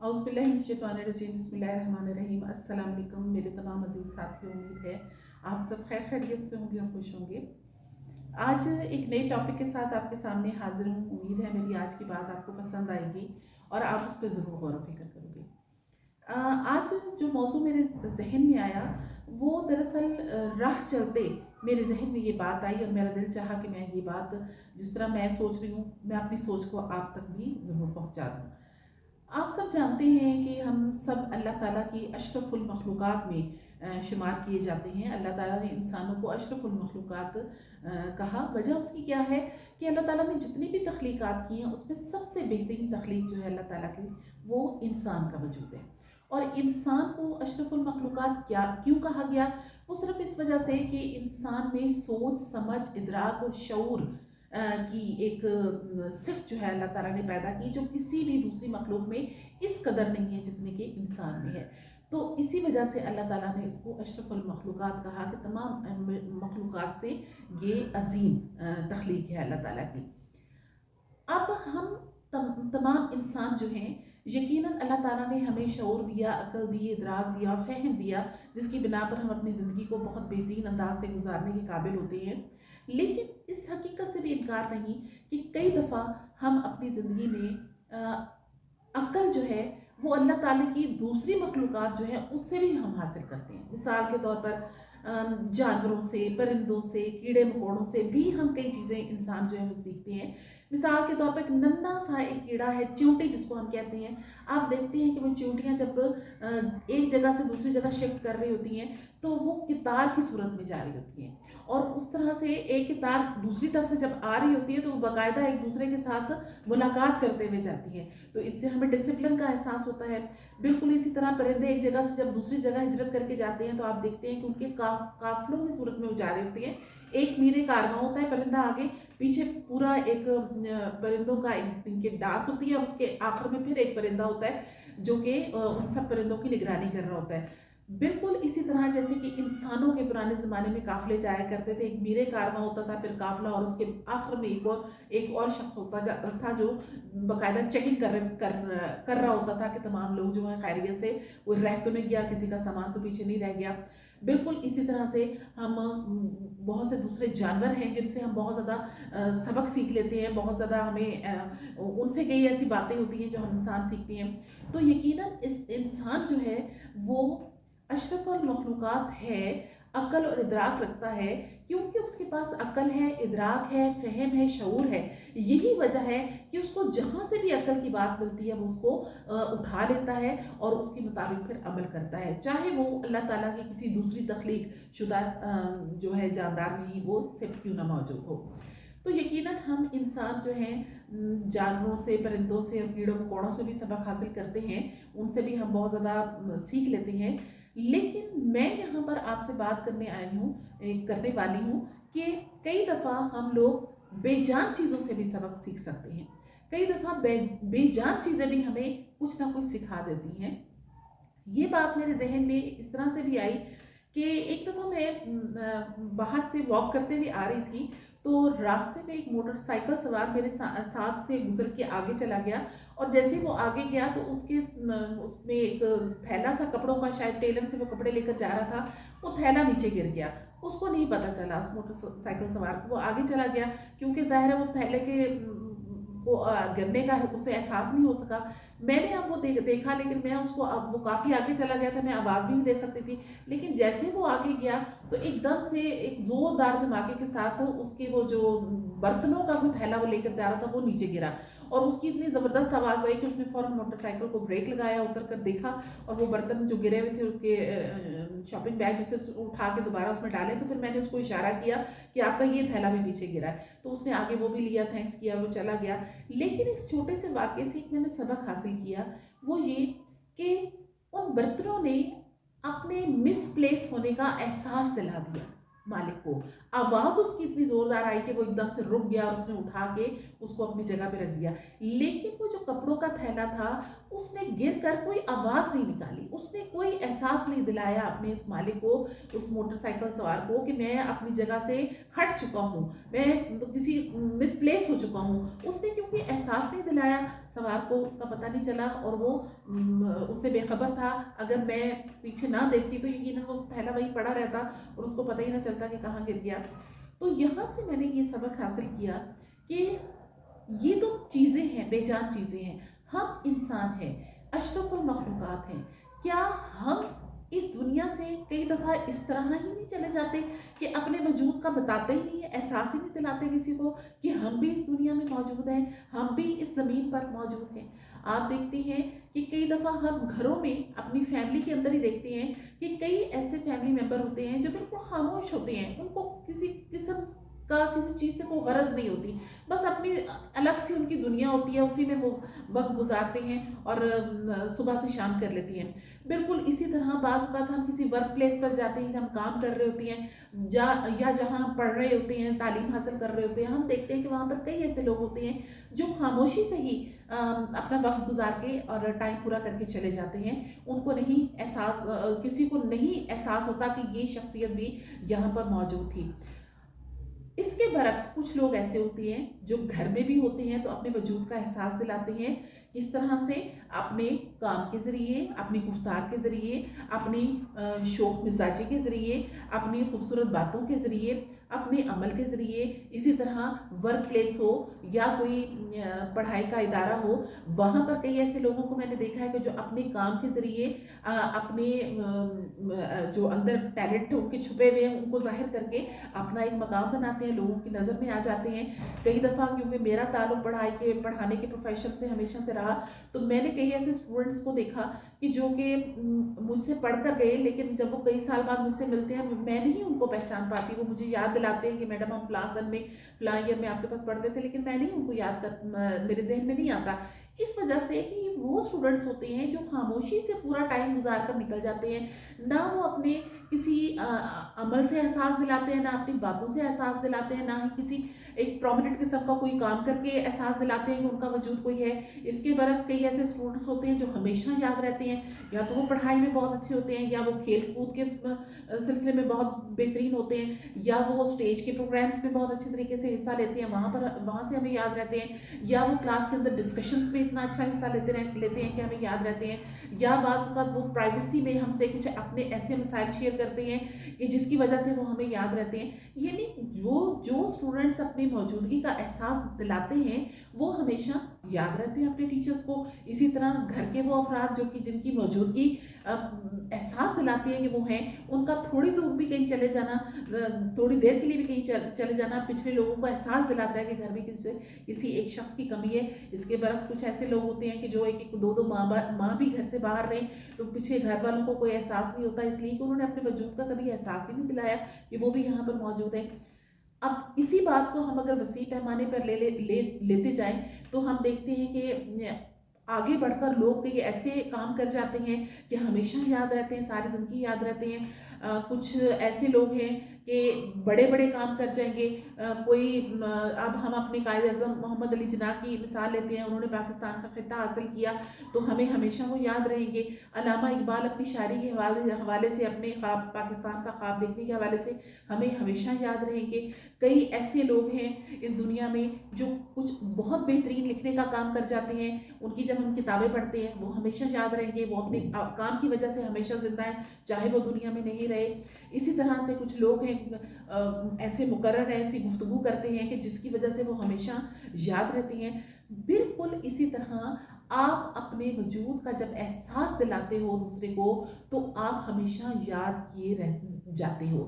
औज़ु बिल्लाहि मिनश्शैतानिर्रजीम बिस्मिल्लाहिर्रहमानिर्रहीम। अस्सलाम वालेकुम मेरे तमाम अज़ीज़ साथियों, उम्मीद है आप सब खैरियत से होंगे और खुश होंगे। आज एक नए टॉपिक के साथ आपके सामने हाजिर हूँ। उम्मीद है मेरी आज की बात आपको पसंद आएगी और आप उस पर ज़रूर गौर व फिक्र करोगे। आज जो मौज़ू मेरे जहन में आया वो दरअसल राह चलते मेरे जहन में ये बात आई और मेरा दिल चाहा कि मैं ये बात जिस तरह मैं सोच रही हूँ मैं अपनी सोच को आप तक भी ज़रूर पहुँचा दूँ। आप सब जानते हैं कि हम सब अल्लाह ताला की अशरफुल मखलूक़ात में शुमार किए जाते हैं। अल्लाह ताला ने इंसानों को अशरफुल मखलूक़ात कहा। वजह उसकी क्या है कि अल्लाह ताला ने जितनी भी तख्लीक़ात की हैं उसमें सबसे बेहतरीन तख्लीक जो है अल्लाह ताला की, वो इंसान का वजूद है। और इंसान को अशरफुल मखलूक़ात क्या क्यों कहा गया? वो सिर्फ़ इस वजह से कि इंसान में सोच, समझ, इदराक और शऊर की एक सिफ़त जो है अल्लाह ताला ने पैदा की, जो किसी भी दूसरी मखलूक में इस कदर नहीं है जितने कि इंसान में है। तो इसी वजह से अल्लाह ताला ने इसको अशरफुल मखलूक़ात कहा कि तमाम मखलूक़ात से ये अज़ीम तख्लीक है अल्लाह ताला की। अब हम तमाम इंसान जो हैं, यकीनन अल्लाह ताला ने हमें शऊर दिया, अक़ल दी, इदराक दिया, फ़हम दिया, जिसकी बिना पर हम अपनी ज़िंदगी को बहुत बेहतरीन अंदाज से गुजारने के काबिल होते हैं। लेकिन इस हकीकत से भी इनकार नहीं कि कई दफ़ा हम अपनी ज़िंदगी में अक्ल जो है वो अल्लाह ताला की दूसरी मखलूक़ात जो है उससे भी हम हासिल करते हैं। मिसाल के तौर पर जानवरों से, परिंदों से, कीड़े मकोड़ों से भी हम कई चीज़ें इंसान जो है वो सीखते हैं। मिसाल के तौर पर एक नन्हा सा एक कीड़ा है, चींटी जिसको हम कहते हैं। आप देखते हैं कि वो चींटियाँ जब एक जगह से दूसरी जगह शिफ्ट कर रही होती हैं तो वो कितार की सूरत में जा रही होती हैं, और उस तरह से एक कितार दूसरी तरफ से जब आ रही होती है तो वो बाकायदा एक दूसरे के साथ मुलाकात करते हुए जाती हैं। तो इससे हमें डिसिप्लिन का एहसास होता है। बिल्कुल इसी तरह परिंदे एक जगह से जब दूसरी जगह हिजरत करके जाते हैं तो आप देखते हैं कि उनके काफिलों की सूरत में वो जा रहे होते हैं। एक मीरे कारवां होता है, परिंदा आगे, पीछे पूरा एक परिंदों का इनके डाक होती है, और उसके आखिर में फिर एक परिंदा होता है जो कि उन सब परिंदों की निगरानी कर रहा होता है। बिल्कुल इसी तरह जैसे कि इंसानों के पुराने ज़माने में काफ़िले जाया करते थे, एक मीरे कारवां होता था, फिर काफ़िला, और उसके आखिर में एक और शख्स होता था जो बाकायदा चेकिंग कर रहा होता था कि तमाम लोग जो हैं खैरियत से, वो रह तो नहीं गया, किसी का सामान तो पीछे नहीं रह गया। बिल्कुल इसी तरह से हम बहुत से दूसरे जानवर हैं जिनसे हम बहुत ज़्यादा सबक सीख लेते हैं, बहुत ज़्यादा हमें उनसे कई ऐसी बातें होती हैं जो हम इंसान सीखते हैं। तो यकीनन इस इंसान जो है वो अशरफुल मखलूक़ात है, अक़ल और इदराक रखता है, क्योंकि उसके पास अक़ल है, इदराक है, फ़हम है, शऊर है। यही वजह है कि उसको जहाँ से भी अक़ल की बात मिलती है वो उसको उठा लेता है और उसके मुताबिक फिर अमल करता है, चाहे वो अल्लाह ताला की किसी दूसरी तख्लीक शुदा जो है जानदार में ही वो सिफ़त क्यों ना मौजूद हो। तो यकीनन हम इंसान जो हैं जानवरों से, परिंदों से और कीड़ों मकोड़ों से भी सबक हासिल करते हैं, उनसे भी हम बहुत ज़्यादा सीख लेते हैं। लेकिन मैं यहाँ पर आपसे बात करने वाली हूँ कि कई दफ़ा हम लोग बेजान चीज़ों से भी सबक सीख सकते हैं। कई दफ़ा बेजान चीज़ें भी हमें कुछ ना कुछ सिखा देती हैं। ये बात मेरे जहन में इस तरह से भी आई कि एक दफ़ा मैं बाहर से वॉक करते हुए आ रही थी, तो रास्ते में एक मोटरसाइकिल सवार मेरे साथ से गुजर के आगे चला गया, और जैसे ही वो आगे गया तो उसमें एक थैला था कपड़ों का, शायद टेलर से वो कपड़े लेकर जा रहा था, वो थैला नीचे गिर गया। उसको नहीं पता चला, उस मोटरसाइकिल सवार को, वो आगे चला गया क्योंकि ज़ाहिर है वो थैले के को गिरने का उसे एहसास नहीं हो सका। मैंने अब वो देखा, लेकिन मैं उसको, अब वो काफ़ी आगे चला गया था, मैं आवाज़ भी नहीं दे सकती थी। लेकिन जैसे ही वो आगे गया तो एकदम से एक ज़ोरदार धमाके के साथ उसके वो जो बर्तनों का कोई थैला वो लेकर जा रहा था वो नीचे गिरा, और उसकी इतनी ज़बरदस्त आवाज़ आई कि उसने फ़ौरन मोटरसाइकिल को ब्रेक लगाया, उतर कर देखा, और वो बर्तन जो गिरे हुए थे उसके शॉपिंग बैग में से उठा के दोबारा उसमें डाले। तो फिर मैंने उसको इशारा किया कि आपका ये थैला भी पीछे गिरा है, तो उसने आगे वो भी लिया, थैंक्स किया, वो चला गया। लेकिन इस छोटे से वाक़ये से एक मैंने सबक हासिल किया, वो ये कि उन बर्तनों ने अपने मिसप्लेस होने का एहसास दिला दिया। मालिक को। आवाज़ उसकी इतनी ज़ोरदार आई कि वो एकदम से रुक गया और उसने उठा के उसको अपनी जगह पे रख दिया। लेकिन वो जो कपड़ों का थैला था, उसने गिर कर कोई आवाज़ नहीं निकाली, उसने कोई एहसास नहीं दिलाया अपने उस मालिक को, उस मोटरसाइकिल सवार को, कि मैं अपनी जगह से हट चुका हूँ, मैं किसी मिसप्लेस हो चुका हूँ। उसने क्योंकि एहसास नहीं दिलाया सवार को, उसका पता नहीं चला और वो उससे बेखबर था। अगर मैं पीछे ना देखती तो यकीनन वो थैला वहीं पड़ा रहता और उसको पता ही ना चलता कि कहाँ गिर गया। तो यहाँ से मैंने ये सबक हासिल किया कि ये तो चीज़ें हैं, बेजान चीज़ें हैं, हम इंसान हैं, अशरफुल मखलूक़ात हैं। क्या हम इस दुनिया से कई दफ़ा इस तरह ही नहीं चले जाते कि अपने वजूद का बताते ही नहीं है, एहसास ही नहीं दिलाते किसी को कि हम भी इस दुनिया में मौजूद हैं, हम भी इस ज़मीन पर मौजूद हैं। आप देखते हैं कि कई दफ़ा हम घरों में अपनी फैमिली के अंदर ही देखते हैं कि कई ऐसे फैमिली मेम्बर होते हैं जो बिल्कुल खामोश होते हैं, उनको किसी किस्म का किसी चीज़ से कोई गरज नहीं होती, बस अपनी अलग सी उनकी दुनिया होती है, उसी में वो वक्त गुजारते हैं और सुबह से शाम कर लेती हैं। बिल्कुल इसी तरह बाज़ औक़ात हम किसी वर्क प्लेस पर जाते हैं, हम काम कर रहे होते हैं या जहाँ हम पढ़ रहे होते हैं, तालीम हासिल कर रहे होते हैं, हम देखते हैं कि वहाँ पर कई ऐसे लोग होते हैं जो खामोशी से ही अपना वक्त गुजार के और टाइम पूरा करके चले जाते हैं। उनको नहीं एहसास, किसी को नहीं एहसास होता कि ये शख्सियत भी यहाँ पर मौजूद थी। इसके बरक्स कुछ लोग ऐसे होते हैं जो घर में भी होते हैं तो अपने वजूद का एहसास दिलाते हैं, किस तरह से अपने काम के ज़रिए, अपनी गुफ्तार के ज़रिए, अपनी शौक़ मिजाजी के ज़रिए, अपनी खूबसूरत बातों के ज़रिए, अपने अमल के ज़रिए। इसी तरह वर्क प्लेस हो या कोई पढ़ाई का इदारा हो, वहाँ पर कई ऐसे लोगों को मैंने देखा है कि जो अपने काम के ज़रिए अपने जो अंदर टैलेंट उनके छुपे हुए हैं उनको ज़ाहिर करके अपना एक मकाम बनाते हैं, लोगों की नज़र में आ जाते हैं। कई दफ़ा क्योंकि मेरा ताल्लुक़ पढ़ाने के प्रोफेशन से हमेशा से रहा, तो मैंने कई ऐसे स्टूडेंट्स को देखा कि जो कि मुझसे पढ़ कर गए, लेकिन जब वो कई साल बाद मुझसे मिलते हैं, मैं नहीं उनको पहचान पाती। वो मुझे याद दिलाते हैं कि मैडम हम फ़लाँ सन में फ़लाँ ईयर में आपके पास पढ़ते थे, लेकिन मैं नहीं उनको याद कर, मेरे जहन में नहीं आता। इस वजह से कि वो स्टूडेंट्स होते हैं जो खामोशी से पूरा टाइम गुजार कर निकल जाते हैं, ना वो अपने किसी अमल से एहसास दिलाते हैं, ना अपनी बातों से एहसास दिलाते हैं, ना ही किसी एक प्रोमिनेंट किस्म का कोई काम करके एहसास दिलाते हैं कि उनका वजूद कोई है। इसके बरक्स कई ऐसे स्टूडेंट्स होते हैं जो हमेशा याद रहते हैं, या तो वो पढ़ाई में बहुत अच्छे होते हैं, या वो खेल कूद के सिलसिले में बहुत बेहतरीन होते हैं, या वो स्टेज के प्रोग्राम्स में बहुत अच्छे तरीके से हिस्सा लेते हैं, वहाँ से हमें याद रहते हैं, या वो क्लास के अंदर डिस्कशंस में इतना अच्छा हिस्सा लेते हैं कि हमें याद रहते हैं, या बाज़ औक़ात वो प्राइवेसी में हमसे कुछ अपने ऐसे मसाइल शेयर करते हैं कि जिसकी वजह से वो हमें याद रहते हैं। यानी जो स्टूडेंट्स अपनी मौजूदगी का एहसास दिलाते हैं वो हमेशा याद रहते हैं अपने टीचर्स को। इसी तरह घर के वो अफराद जो कि जिनकी मौजूदगी एहसास दिलाती है कि वो हैं, उनका थोड़ी दूर भी कहीं चले जाना, थोड़ी देर के लिए भी कहीं चले जाना पिछले लोगों को एहसास दिलाता है कि घर में किसी एक शख्स की कमी है। इसके बरक्स कुछ ऐसे लोग होते हैं कि जो एक दो माँ भी घर से बाहर रहे तो पीछे घर वालों को कोई एहसास नहीं होता, इसलिए कि उन्होंने अपने वजूद का कभी एहसास ही नहीं दिलाया कि वो भी यहाँ पर मौजूद है। अब इसी बात को हम अगर वसी पैमाने पर लेते जाएं तो हम देखते हैं कि आगे बढ़कर लोग कई ऐसे काम कर जाते हैं कि हमेशा याद रहते हैं, सारी ज़िंदगी याद रहते हैं। कुछ ऐसे लोग हैं कि बड़े बड़े काम कर जाएंगे। अब हम अपने कायद-ए-आज़म मोहम्मद अली जिन्ना की मिसाल लेते हैं, उन्होंने पाकिस्तान का खिता हासिल किया तो हमें हमेशा वो याद रहेंगे। अल्लामा इकबाल अपनी शायरी के हवाले से, अपने ख्वाब पाकिस्तान का ख्वाब देखने के हवाले से हमें हमेशा याद रहेंगे। कई ऐसे लोग हैं इस दुनिया में जो कुछ बहुत बेहतरीन लिखने का काम कर जाते हैं, उनकी जब हम किताबें पढ़ते हैं वो हमेशा याद रहेंगे, वो अपने काम की वजह से हमेशा ज़िंदा है चाहे वो दुनिया में नहीं रहे। इसी तरह से कुछ लोग हैं ऐसे मुकर्रर ऐसी गुफ्तगू करते हैं कि जिसकी वजह से वो हमेशा याद रहती हैं। बिल्कुल इसी तरह आप अपने वजूद का जब एहसास दिलाते हो दूसरे को तो आप हमेशा याद किए रह जाते हो,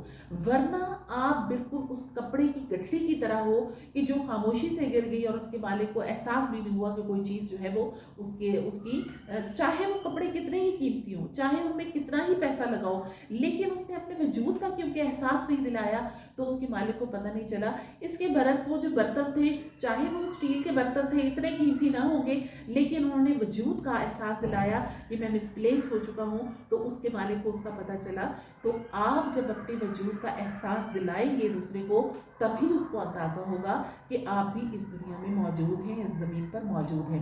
वरना आप बिल्कुल उस कपड़े की गठरी की तरह हो कि जो खामोशी से गिर गई और उसके मालिक को एहसास भी नहीं हुआ कि कोई चीज़ जो है वो उसकी चाहे वो कपड़े कितने ही कीमती हो, चाहे उनमें कितना ही पैसा लगाओ, लेकिन उसने अपने वजूद का क्योंकि एहसास नहीं दिलाया तो उसके मालिक को पता नहीं चला। इसके बरक्स वो जो बर्तन थे, चाहे वो स्टील के बर्तन थे, इतने कीमती ना होंगे, लेकिन उन्होंने वजूद का एहसास दिलाया कि मैं मिसप्लेस हो चुका हूँ, तो उसके मालिक को उसका पता चला। तो आप آپ جب اپنے وجود کا احساس دلائیں گے دوسرے کو تبھی اس کو اندازہ ہوگا کہ آپ بھی اس دنیا میں موجود ہیں، اس زمین پر موجود ہیں۔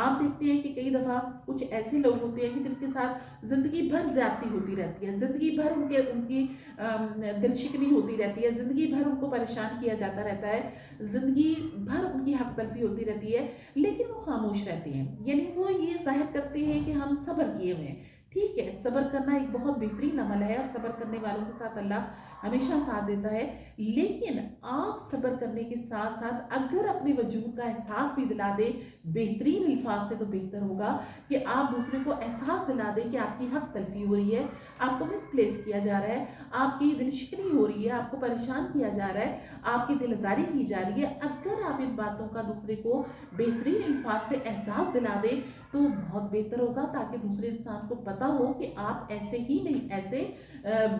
آپ دیکھتے ہیں کہ کئی دفعہ کچھ ایسے لوگ ہوتے ہیں کہ جن کے ساتھ زندگی بھر زیادتی ہوتی رہتی ہے، زندگی بھر ان کی دل شکنی ہوتی رہتی ہے، زندگی بھر ان کو پریشان کیا جاتا رہتا ہے، زندگی بھر ان کی حق تلفی ہوتی رہتی ہے، لیکن وہ خاموش رہتے ہیں، یعنی وہ یہ ظاہر کرتے ہیں کہ ہم صبر کیے ہوئے ہیں۔ ٹھیک ہے، صبر کرنا ایک بہت بہترین عمل ہے اور صبر کرنے والوں کے ساتھ اللہ ہمیشہ ساتھ دیتا ہے، لیکن آپ صبر کرنے کے ساتھ ساتھ اگر اپنے وجود کا احساس بھی دلا دیں بہترین الفاظ سے، تو بہتر ہوگا کہ آپ دوسرے کو احساس دلا دیں کہ آپ کی حق تلفی ہو رہی ہے، آپ کو مس پلیس کیا جا رہا ہے، آپ کی دل شکنی ہو رہی ہے، آپ کو پریشان کیا جا رہا ہے، آپ کی دل آزاری کی جا رہی ہے۔ اگر آپ ان باتوں کا دوسرے کو بہترین الفاظ سے احساس دلا دیں تو بہت بہتر ہوگا، تاکہ دوسرے انسان کو پتا ہو کہ آپ ایسے ہی نہیں، ایسے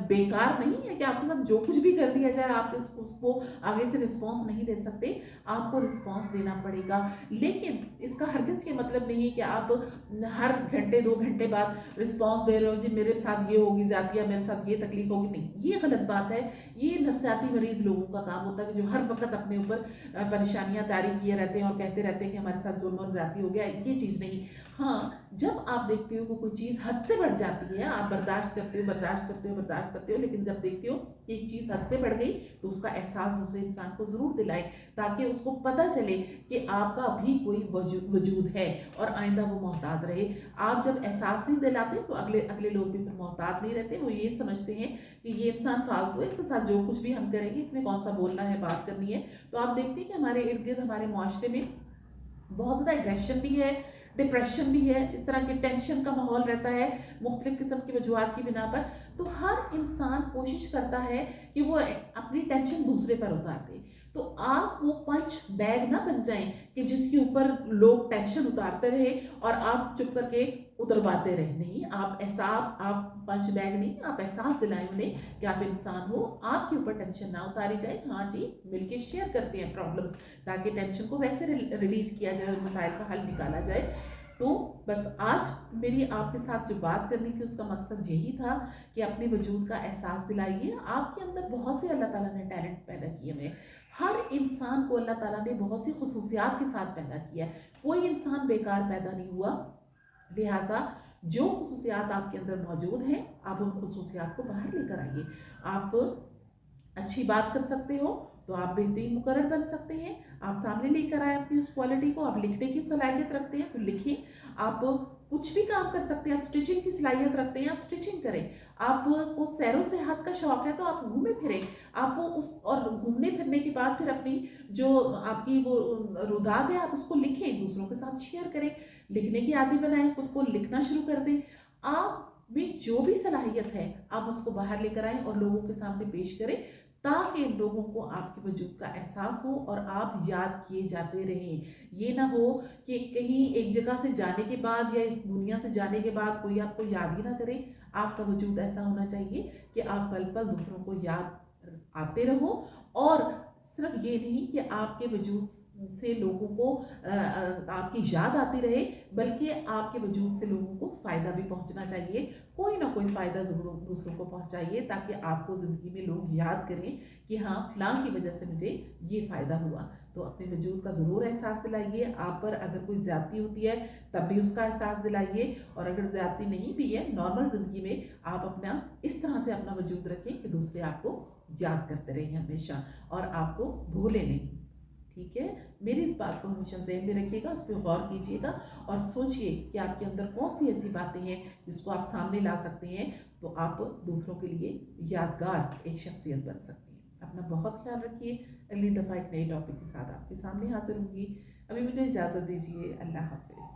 بیکار نہیں ہے کہ آپ کے ساتھ جو کچھ بھی کر دیا جائے آپ اس کو آگے سے رسپانس نہیں دے سکتے، آپ کو رسپانس دینا پڑے گا۔ لیکن اس کا ہرگز یہ مطلب نہیں کہ آپ ہر گھنٹے 2 گھنٹے بعد رسپانس دے رہے ہو، جی میرے ساتھ یہ ہوگی زیادتی ہے، میرے ساتھ یہ تکلیف ہوگی، نہیں، یہ غلط بات ہے۔ یہ نفسیاتی مریض لوگوں کا کام ہوتا ہے جو ہر وقت اپنے اوپر پریشانیاں طاری کیے رہتے ہیں اور کہتے رہتے ہیں کہ ہمارے ساتھ ظلم اور زیادتی ہو گیا، یہ چیز نہیں۔ ہاں، جب آپ دیکھتے ہو کہ کوئی چیز حد سے بڑھ جاتی ہے، آپ برداشت کرتے ہو برداشت کرتے ہو برداشت کرتے ہو، لیکن جب دیکھتے ہو کہ ایک چیز حد سے بڑھ گئی تو اس کا احساس دوسرے انسان کو ضرور دلائے، تاکہ اس کو پتہ چلے کہ آپ کا بھی کوئی وجود ہے اور آئندہ وہ محتاط رہے۔ آپ جب احساس نہیں دلاتے تو اگلے لوگ بھی پھر محتاط نہیں رہتے، وہ یہ سمجھتے ہیں کہ یہ انسان فالتو ہے، اس کے ساتھ جو کچھ بھی ہم کریں گے اس میں کون سا بولنا ہے، بات کرنی ہے۔ تو آپ دیکھتے ہیں کہ ہمارے ارد گرد ہمارے معاشرے میں بہت زیادہ ایگریشن بھی ہے، ڈپریشن بھی ہے، اس طرح کے ٹینشن کا ماحول رہتا ہے مختلف قسم کی وجوہات کی بنا پر۔ تو ہر انسان کوشش کرتا ہے کہ وہ اپنی ٹینشن دوسرے پر اتار دے۔ تو آپ وہ پنچ بیگ نہ بن جائیں کہ جس کے اوپر لوگ ٹینشن اتارتے رہے اور آپ چپ کر کے اترواتے رہے۔ نہیں، آپ پنچ بیگ نہیں، آپ احساس دلائیں انہیں کہ آپ انسان ہو، آپ کے اوپر ٹینشن نہ اتاری جائے۔ ہاں جی، مل کے شیئر کرتے ہیں پرابلمس، تاکہ ٹینشن کو ویسے ریلیز کیا جائے اور مسائل کا حل نکالا جائے۔ تو بس آج میری آپ کے ساتھ جو بات کرنی تھی اس کا مقصد یہی تھا کہ اپنے وجود کا احساس دلائیے۔ آپ کے اندر بہت سے اللہ تعالیٰ نے ٹیلنٹ پیدا کیے ہوئے ہیں، ہر انسان کو اللہ تعالیٰ نے بہت سی خصوصیات کے ساتھ پیدا کیا ہے، کوئی انسان بیکار پیدا نہیں ہوا۔ لہٰذا جو خصوصیات آپ کے اندر موجود ہیں آپ ان خصوصیات کو باہر لے کر آئیے۔ آپ اچھی بات کر سکتے ہو تو آپ بہترین مقرر بن سکتے ہیں، آپ سامنے لے کر آئیں اپنی اس کوالٹی کو۔ آپ لکھنے کی صلاحیت رکھتے ہیں تو لکھیں، آپ کچھ بھی کام کر سکتے ہیں، آپ سٹیچنگ کی صلاحیت رکھتے ہیں، آپ سٹیچنگ کریں، آپ کو سیر و سیاحت کا شوق ہے تو آپ گھومیں پھریں، آپ اور گھومنے پھرنے کے بعد پھر اپنی جو آپ کی وہ روداد ہے آپ اس کو لکھیں، دوسروں کے ساتھ شیئر کریں، لکھنے کی عادی بنائیں، خود کو لکھنا شروع کر دیں۔ آپ میں جو بھی صلاحیت ہے آپ اس کو باہر لے کر آئیں اور لوگوں کے سامنے پیش کریں، تاکہ لوگوں کو آپ کے وجود کا احساس ہو اور آپ یاد کیے جاتے رہیں۔ یہ نہ ہو کہ کہیں ایک جگہ سے جانے کے بعد یا اس دنیا سے جانے کے بعد کوئی آپ کو یاد ہی نہ کرے۔ آپ کا وجود ایسا ہونا چاہیے کہ آپ پل پل دوسروں کو یاد آتے رہو، اور صرف یہ نہیں کہ آپ کے وجود سے لوگوں کو آپ کی یاد آتی رہے، بلکہ آپ کے وجود سے لوگوں کو فائدہ بھی پہنچنا چاہیے، کوئی نہ کوئی فائدہ ضرور دوسروں کو پہنچائیے، تاکہ آپ کو زندگی میں لوگ یاد کریں کہ ہاں فلاں کی وجہ سے مجھے یہ فائدہ ہوا۔ تو اپنے وجود کا ضرور احساس دلائیے۔ آپ پر اگر کوئی زیادتی ہوتی ہے تب بھی اس کا احساس دلائیے، اور اگر زیادتی نہیں بھی ہے نارمل زندگی میں آپ اپنا اس طرح سے اپنا وجود رکھیں کہ دوسرے آپ کو یاد کرتے رہیں ہمیشہ اور آپ کو بھولے نہیں۔ ٹھیک ہے، میری اس بات کو ہمیشہ ذہن میں رکھیے گا، اس پہ غور کیجیے گا اور سوچئے کہ آپ کے اندر کون سی ایسی باتیں ہیں جس کو آپ سامنے لا سکتے ہیں، تو آپ دوسروں کے لیے یادگار ایک شخصیت بن سکتے ہیں۔ اپنا بہت خیال رکھیے، اگلی دفعہ ایک نئے ٹاپک کے ساتھ آپ کے سامنے حاضر ہوں گی۔ ابھی مجھے اجازت دیجیے، اللہ حافظ۔